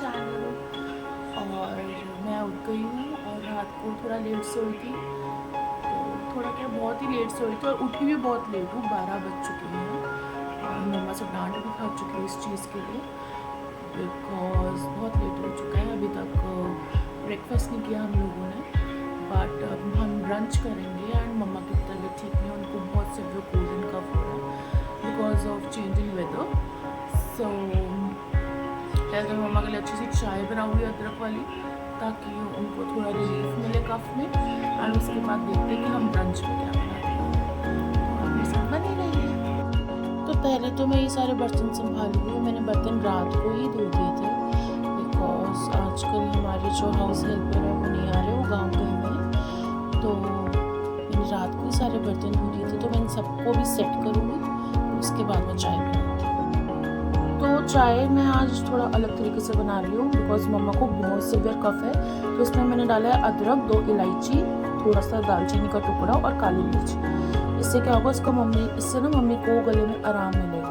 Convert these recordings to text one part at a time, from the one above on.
Channel. और मैं उठ गई हूँ और रात को थोड़ा लेट सोई थी, तो थोड़ा क्या बहुत ही लेट सोई थी और उठी भी बहुत लेट हूँ, 12 बज चुके हैं और मम्मा से डांट भी खा चुकी हूँ इस चीज़ के लिए, बिकॉज बहुत लेट हो चुका है। अभी तक ब्रेकफास्ट नहीं किया हम लोगों ने, बट अब हम ब्रंच करेंगे। एंड मम्मा की तबीयत ठीक नहीं है, उनको बहुत सिवियर कोल्ड एंड कफ हो रहा है बिकॉज ऑफ चेंजिंग वेदर। सो अगर मम्मा के लिए अच्छी सी चाय बनाऊंगी अदरक वाली, ताकि उनको थोड़ा रिलीफ मिले कफ में। और उसके बाद देखते हैं कि हम ब्रंच में क्या बनाते हैं, तो अपने साथ बने रहिए। तो पहले तो मैं ये सारे बर्तन संभालूंगी। मैंने बर्तन रात को ही धो दिए थे, बिकॉज आजकल हमारे जो हाउस हेल्पर है वो नहीं आ रहे, वो गाँव गए हुए हैं। तो मैंने रात को ही सारे बर्तन धो दिए थे, तो मैं सबको भी सेट करूँगी, उसके बाद मैं चाय बनाऊँगी। तो चाय मैं आज थोड़ा अलग तरीके से बना रही हूँ, बिकॉज मम्मा को बहुत सिवियर कफ है। तो इसमें मैंने डाला है अदरक, 2 इलायची, थोड़ा सा दालचीनी का टुकड़ा और काली मिर्च। इससे क्या होगा, इससे ना मम्मी को गले में आराम मिलेगा।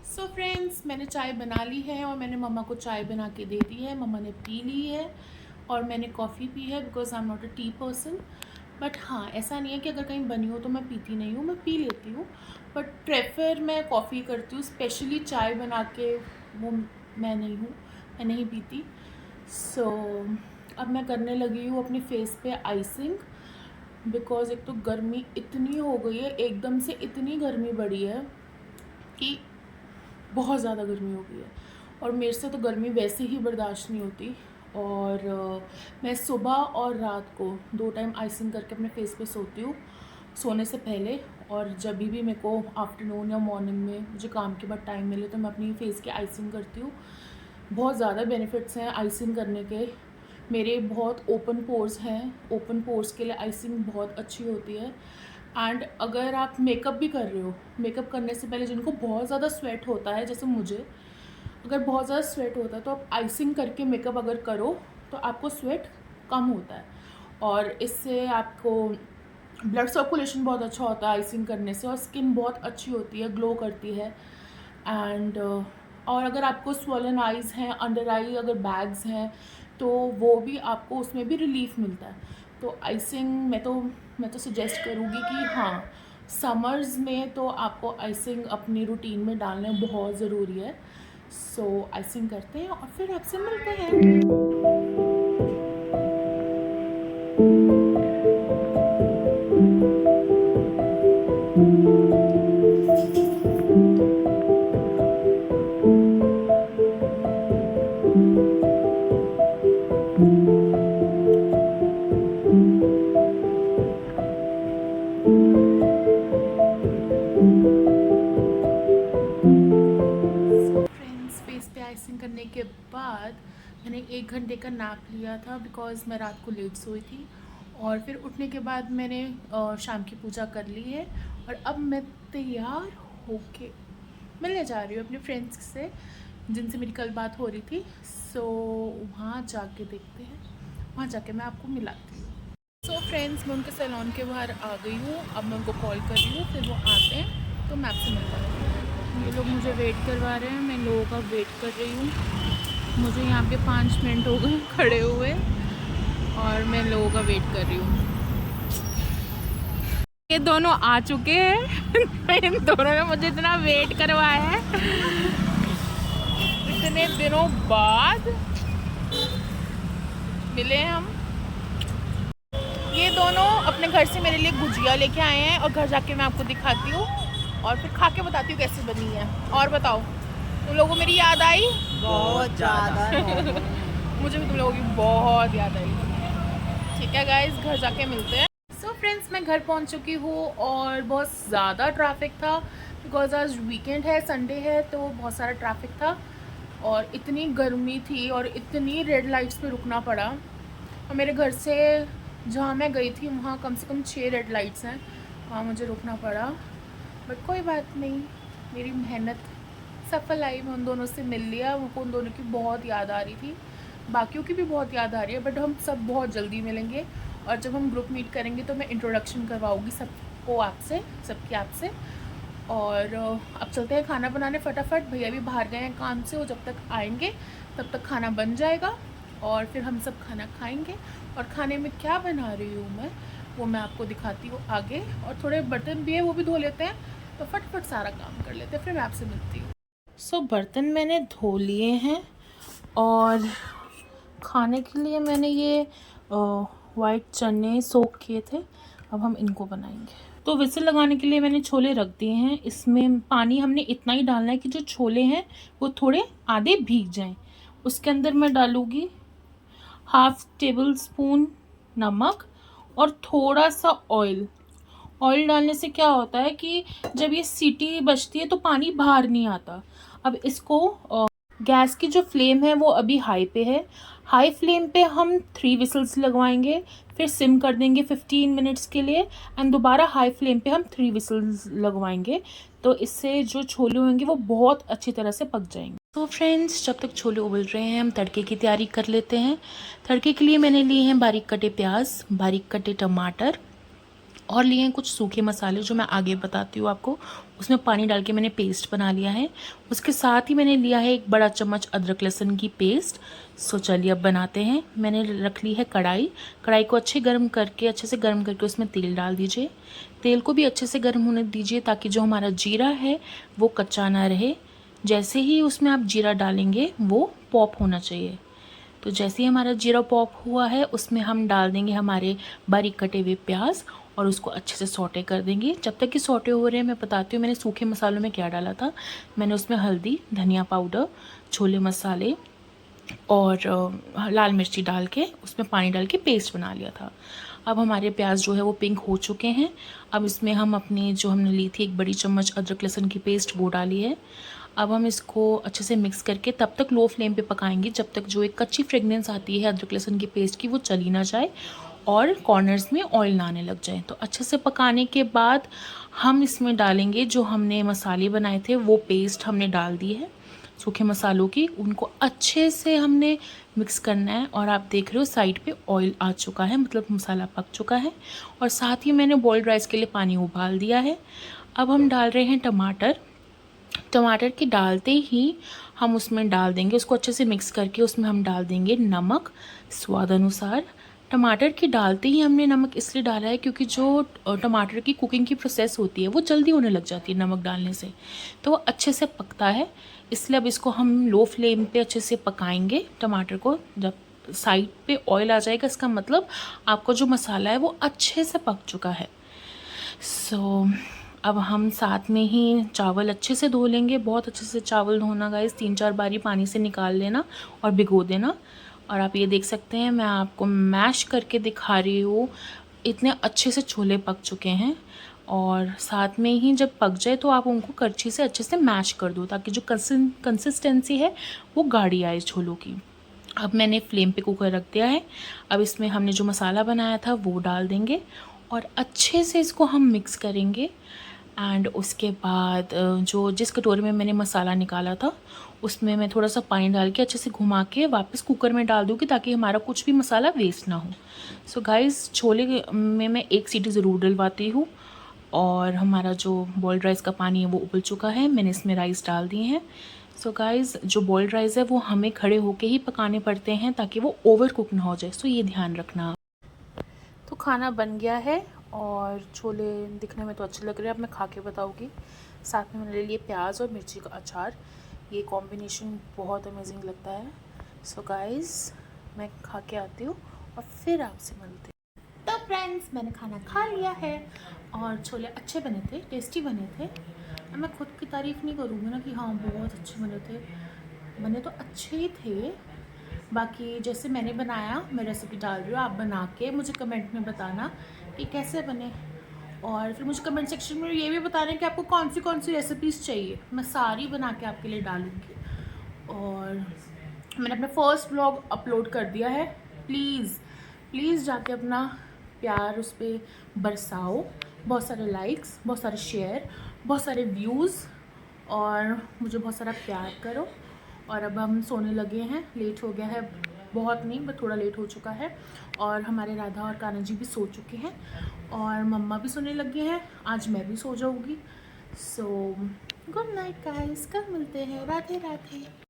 सो फ्रेंड्स, मैंने चाय बना ली है और मैंने मम्मा को चाय बना के दे दी है। मम्मा ने पी ली है और मैंने कॉफ़ी पी है, because I am not a tea person. But हाँ, ऐसा नहीं है कि अगर कहीं बनी हो तो मैं पीती नहीं हूँ, मैं पी लेती हूँ, बट प्रेफर मैं कॉफ़ी करती हूँ। स्पेशली चाय बना के वो मैं नहीं हूँ, मैं नहीं पीती। सो अब मैं करने लगी हूँ अपनी फेस पे आइसिंग, बिकॉज एक तो गर्मी इतनी हो गई है, एकदम से इतनी गर्मी बढ़ी है कि बहुत ज़्यादा गर्मी हो गई है और मेरे से तो गर्मी वैसे ही बर्दाश्त नहीं होती। और मैं सुबह और रात को 2 टाइम आइसिंग करके अपने फेस पे सोती हूँ, सोने से पहले। और जब भी मेरे को आफ्टरनून या मॉर्निंग में मुझे काम के बाद टाइम मिले तो मैं अपनी फेस की आइसिंग करती हूँ। बहुत ज़्यादा बेनिफिट्स हैं आइसिंग करने के। मेरे बहुत ओपन पोर्स हैं, ओपन पोर्स के लिए आइसिंग बहुत अच्छी होती है। एंड अगर आप मेकअप भी कर रहे हो, मेकअप करने से पहले जिनको बहुत ज़्यादा स्वेट होता है, जैसे मुझे अगर बहुत ज़्यादा स्वेट होता है, तो आप आइसिंग करके मेकअप अगर करो तो आपको स्वेट कम होता है और इससे आपको ब्लड सर्कुलेशन बहुत अच्छा होता है आइसिंग करने से, और स्किन बहुत अच्छी होती है, ग्लो करती है। एंड और अगर आपको स्वॉलन आइज़ हैं, अंडर आई अगर बैग्स हैं, तो वो भी आपको उसमें भी रिलीफ मिलता है। तो आइसिंग मैं तो सजेस्ट करूँगी कि हाँ, समर्स में तो आपको आइसिंग अपनी रूटीन में डालना बहुत ज़रूरी है। सो आइसिंग करते हैं और फिर आपसे मिलते हैं। फ्रेंड्स, फेस पे आइसिंग करने के बाद मैंने 1 घंटे का नैप लिया था, बिकॉज़ मैं रात को लेट सोई थी। और फिर उठने के बाद मैंने शाम की पूजा कर ली है और अब मैं तैयार होके मिलने जा रही हूँ अपने फ्रेंड्स से, जिनसे मेरी कल बात हो रही थी। सो वहाँ जाके देखते हैं, वहाँ जाके मैं आपको मिलाती हूँ। सो फ्रेंड्स, मैं उनके सैलून के बाहर आ गई हूँ। अब मैं उनको कॉल कर रही हूँ, फिर वो आते हैं तो मैं आपसे मिलता हूँ। ये लोग मुझे वेट करवा रहे हैं, मैं लोगों का वेट कर रही हूँ। मुझे यहाँ पे 5 मिनट हो गए खड़े हुए और मैं लोगों का वेट कर रही हूँ। ये दोनों आ चुके हैं इन दोनों ने मुझे इतना वेट करवाया है इतने दिनों बाद मिले हम। ये दोनों अपने घर से मेरे लिए गुजिया लेके आए हैं और घर जाके मैं आपको दिखाती हूँ। और फिर खा के बताती हूँ कैसी बनी है। और बताओ, तुम लोगों को मेरी याद आई? बहुत ज़्यादा। मुझे भी तुम लोगों की बहुत याद आई। ठीक है गाइस, घर जाके मिलते हैं। सो फ्रेंड्स, मैं घर पहुंच चुकी हूँ और बहुत ज़्यादा ट्रैफिक था बिकॉज आज वीकेंड है, संडे है, तो बहुत सारा ट्रैफिक था और इतनी गर्मी थी और इतनी रेड लाइट्स पे रुकना पड़ा। और मेरे घर से जहाँ मैं गई थी वहाँ कम से कम 6 रेड लाइट्स हैं, वहाँ मुझे रुकना पड़ा। बट कोई बात नहीं, मेरी मेहनत सफल आई। मैं उन दोनों से मिल लिया, मुझको उन दोनों की बहुत याद आ रही थी, बाकियों की भी बहुत याद आ रही है, बट हम सब बहुत जल्दी मिलेंगे। और जब हम ग्रुप मीट करेंगे तो मैं इंट्रोडक्शन करवाऊँगी सबको, आपसे, सबकी आपसे। और अब चलते हैं खाना बनाने फटाफट। भैया भी बाहर गए हैं काम से, वो जब तक आएंगे तब तक खाना बन जाएगा और फिर हम सब खाना खाएंगे। और खाने में क्या बना रही हूँ मैं, वो मैं आपको दिखाती हूँ आगे। और थोड़े बर्तन भी है, वो भी धो लेते हैं, तो फटफट सारा काम कर लेते हैं, फिर मैं आपसे मिलती हूँ। सो बर्तन मैंने धो लिए हैं और खाने के लिए मैंने ये वाइट चने सोक किए थे, अब हम इनको बनाएंगे। तो विसिल लगाने के लिए मैंने छोले रख दिए हैं। इसमें पानी हमने इतना ही डालना है कि जो छोले हैं वो थोड़े आधे भीग जाएं। उसके अंदर मैं डालूँगी 1/2 टेबल स्पून नमक और थोड़ा सा ऑयल। ऑयल डालने से क्या होता है कि जब ये सीटी बजती है तो पानी बाहर नहीं आता। अब इसको गैस की जो फ्लेम है वो अभी हाई पे है। हाई फ्लेम पे हम 3 विसल्स लगवाएंगे, फिर सिम कर देंगे 15 मिनट्स के लिए एंड दोबारा हाई फ्लेम पे हम 3 विसल्स लगवाएंगे। तो इससे जो छोले होंगे वो बहुत अच्छी तरह से पक जाएंगे। तो फ्रेंड्स, जब तक छोले उबल रहे हैं हम तड़के की तैयारी कर लेते हैं। तड़के के लिए मैंने लिए हैं बारीक कटे प्याज, बारीक कटे टमाटर और लिए हैं कुछ सूखे मसाले जो मैं आगे बताती हूँ आपको। उसमें पानी डाल के मैंने पेस्ट बना लिया है। उसके साथ ही मैंने लिया है 1 बड़ा चम्मच अदरक लहसुन की पेस्ट। सो चलिए अब बनाते हैं। मैंने रख ली है कढ़ाई। कढ़ाई को अच्छे से गर्म करके उसमें तेल डाल दीजिए। तेल को भी अच्छे से गर्म होने दीजिए ताकि जो हमारा जीरा है वो कच्चा ना रहे। जैसे ही उसमें आप जीरा डालेंगे वो पॉप होना चाहिए। तो जैसे ही हमारा जीरा पॉप हुआ है उसमें हम डाल देंगे हमारे बारीक कटे हुए प्याज और उसको अच्छे से सौटे कर देंगे। जब तक कि सौटे हो रहे हैं मैं बताती हूँ मैंने सूखे मसालों में क्या डाला था। मैंने उसमें हल्दी, धनिया पाउडर, छोले मसाले और लाल मिर्ची डाल के उसमें पानी डाल के पेस्ट बना लिया था। अब हमारे प्याज जो है वो पिंक हो चुके हैं। अब इसमें हम अपनी जो हमने ली थी 1 बड़ी चम्मच अदरक लहसुन की पेस्ट वो डाली है। अब हम इसको अच्छे से मिक्स करके तब तक लो फ्लेम पे पकाएंगे जब तक जो एक कच्ची फ्रेगनेंस आती है अदरक लहसुन की पेस्ट की वो चली ना जाए और कॉर्नर्स में ऑयल ना आने लग जाए। तो अच्छे से पकाने के बाद हम इसमें डालेंगे जो हमने मसाले बनाए थे, वो पेस्ट हमने डाल दी है सूखे मसालों की। उनको अच्छे से हमने मिक्स करना है और आप देख रहे हो साइड पे ऑयल आ चुका है, मतलब मसाला पक चुका है। और साथ ही मैंने बॉइल्ड राइस के लिए पानी उबाल दिया है। अब हम डाल रहे हैं टमाटर। टमाटर के डालते ही हम उसमें डाल देंगे, उसको अच्छे से मिक्स करके उसमें हम डाल देंगे नमक स्वाद अनुसार। टमाटर के डालते ही हमने नमक इसलिए डाला है क्योंकि जो टमाटर की कुकिंग की प्रोसेस होती है वो जल्दी होने लग जाती है नमक डालने से, तो वो अच्छे से पकता है। इसलिए अब इसको हम लो फ्लेम पे अच्छे से पकाएंगे टमाटर को। जब साइड पे ऑयल आ जाएगा इसका मतलब आपका जो मसाला है वो अच्छे से पक चुका है। अब हम साथ में ही चावल अच्छे से धो लेंगे। बहुत अच्छे से चावल धोना गाइस, 3-4 बारी पानी से निकाल लेना और भिगो देना। और आप ये देख सकते हैं मैं आपको मैश करके दिखा रही हूँ, इतने अच्छे से छोले पक चुके हैं। और साथ में ही जब पक जाए तो आप उनको करछी से अच्छे से मैश कर दो ताकि जो कंसिस्टेंसी है वो गाढ़ी आए छोलों की। अब मैंने फ्लेम पे कुकर रख दिया है। अब इसमें हमने जो मसाला बनाया था वो डाल देंगे और अच्छे से इसको हम मिक्स करेंगे। एंड उसके बाद जो जिस कटोरे में मैंने मसाला निकाला था उसमें मैं थोड़ा सा पानी डाल के अच्छे से घुमा के वापस कुकर में डाल दूँगी ताकि हमारा कुछ भी मसाला वेस्ट ना हो। सो गाइस, छोले में मैं 1 सीटी ज़रूर डलवाती हूँ। और हमारा जो बॉइल्ड राइस का पानी है वो उबल चुका है, मैंने इसमें राइस डाल दिए हैं। सो गाइस, जो बॉइल्ड राइस है वो हमें खड़े होके ही पकाने पड़ते हैं ताकि वो ओवर कुक ना हो जाए, सो ये ध्यान रखना। तो खाना बन गया है और छोले दिखने में तो अच्छे लग रहे हैं, अब मैं खा के बताऊँगी। साथ में मैंने ले लिए प्याज और मिर्ची का अचार, ये कॉम्बिनेशन बहुत अमेजिंग लगता है। सो गाइस, मैं खा के आती हूँ और फिर आपसे मिलते हैं। तो फ्रेंड्स, मैंने खाना खा लिया है और छोले अच्छे बने थे, टेस्टी बने थे। मैं खुद की तारीफ़ नहीं करूँगी ना कि हाँ बहुत अच्छे बने थे, बने तो अच्छे ही थे। बाकी जैसे मैंने बनाया मैं रेसिपी डाल रही हूँ, आप बना के मुझे कमेंट में बताना कि कैसे बने, और फिर मुझे कमेंट सेक्शन में ये भी बताना कि आपको कौन सी रेसिपीज़ चाहिए, मैं सारी बना के आपके लिए डालूँगी। और मैंने अपना फर्स्ट व्लॉग अपलोड कर दिया है, प्लीज़ जाके अपना प्यार उस पर बरसाओ, बहुत सारे लाइक्स, बहुत सारे शेयर, बहुत सारे व्यूज़, और मुझे बहुत सारा प्यार करो। और अब हम सोने लगे हैं, लेट हो गया है, बहुत नहीं बट थोड़ा लेट हो चुका है, और हमारे राधा और कान्हा जी भी सो चुके हैं, और मम्मा भी सोने लगे हैं, आज मैं भी सो जाऊँगी। सो गुड नाइट गाइस, कल मिलते हैं, राधे राधे।